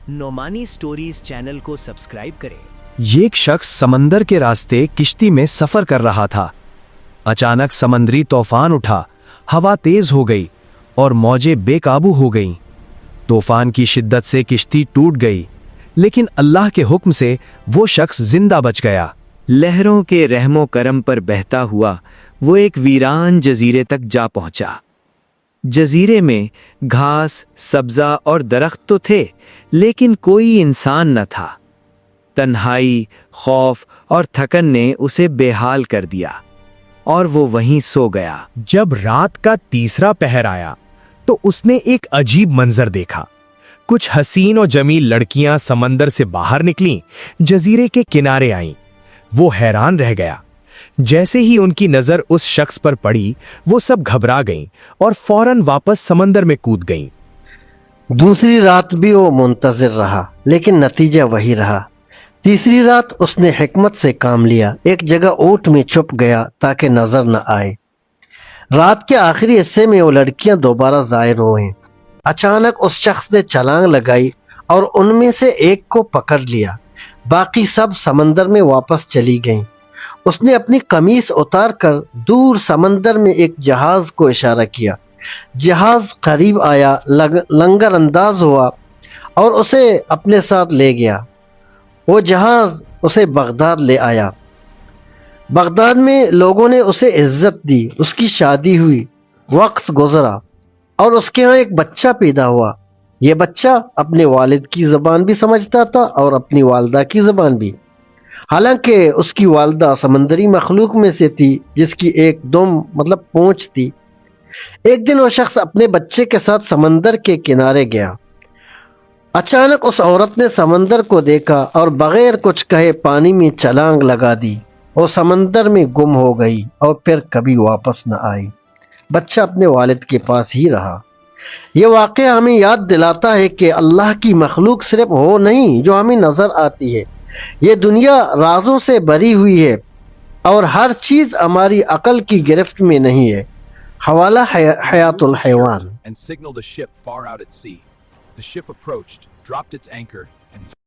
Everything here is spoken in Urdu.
نعمانی سٹوریز چینل کو سبسکرائب کریں۔ یہ ایک شخص سمندر کے راستے کشتی میں سفر کر رہا تھا۔ اچانک سمندری طوفان اٹھا، ہوا تیز ہو گئی اور موجیں بے قابو ہو گئیں۔ طوفان کی شدت سے کشتی ٹوٹ گئی، لیکن اللہ کے حکم سے وہ شخص زندہ بچ گیا۔ لہروں کے رحم و کرم پر بہتا ہوا وہ ایک ویران جزیرے تک جا پہنچا۔ جزیرے میں گھاس، سبزہ اور درخت تو تھے، لیکن کوئی انسان نہ تھا۔ تنہائی، خوف اور تھکن نے اسے بے حال کر دیا اور وہ وہیں سو گیا۔ جب رات کا تیسرا پہر آیا تو اس نے ایک عجیب منظر دیکھا۔ کچھ حسین و جمیل لڑکیاں سمندر سے باہر نکلیں، جزیرے کے کنارے آئیں۔ وہ حیران رہ گیا۔ جیسے ہی ان کی نظر اس شخص پر پڑی، وہ سب گھبرا گئیں اور فوراً واپس سمندر میں کود گئیں۔ دوسری رات بھی وہ منتظر رہا، لیکن نتیجہ وہی رہا۔ تیسری رات اس نے حکمت سے کام لیا، ایک جگہ اونٹ میں چھپ گیا تاکہ نظر نہ آئے۔ رات کے آخری حصے میں وہ لڑکیاں دوبارہ ظاہر ہوئیں۔ اچانک اس شخص نے چھلانگ لگائی اور ان میں سے ایک کو پکڑ لیا۔ باقی سب سمندر میں واپس چلی گئیں۔ اس نے اپنی قمیص اتار کر دور سمندر میں ایک جہاز کو اشارہ کیا۔ جہاز قریب آیا، لنگر انداز ہوا اور اسے اپنے ساتھ لے گیا۔ وہ جہاز اسے بغداد لے آیا۔ بغداد میں لوگوں نے اسے عزت دی، اس کی شادی ہوئی، وقت گزرا اور اس کے ہاں ایک بچہ پیدا ہوا۔ یہ بچہ اپنے والد کی زبان بھی سمجھتا تھا اور اپنی والدہ کی زبان بھی، حالانکہ اس کی والدہ سمندری مخلوق میں سے تھی جس کی ایک دم پونچھ تھی۔ ایک دن وہ شخص اپنے بچے کے ساتھ سمندر کے کنارے گیا۔ اچانک اس عورت نے سمندر کو دیکھا اور بغیر کچھ کہے پانی میں چھلانگ لگا دی۔ وہ سمندر میں گم ہو گئی اور پھر کبھی واپس نہ آئی۔ بچہ اپنے والد کے پاس ہی رہا۔ یہ واقعہ ہمیں یاد دلاتا ہے کہ اللہ کی مخلوق صرف وہ نہیں جو ہمیں نظر آتی ہے۔ یہ دنیا رازوں سے بھری ہوئی ہے اور ہر چیز ہماری عقل کی گرفت میں نہیں ہے۔ حوالہ حیات الحیوان۔ And signaled a ship far out at sea. The ship approached, dropped its anchor, and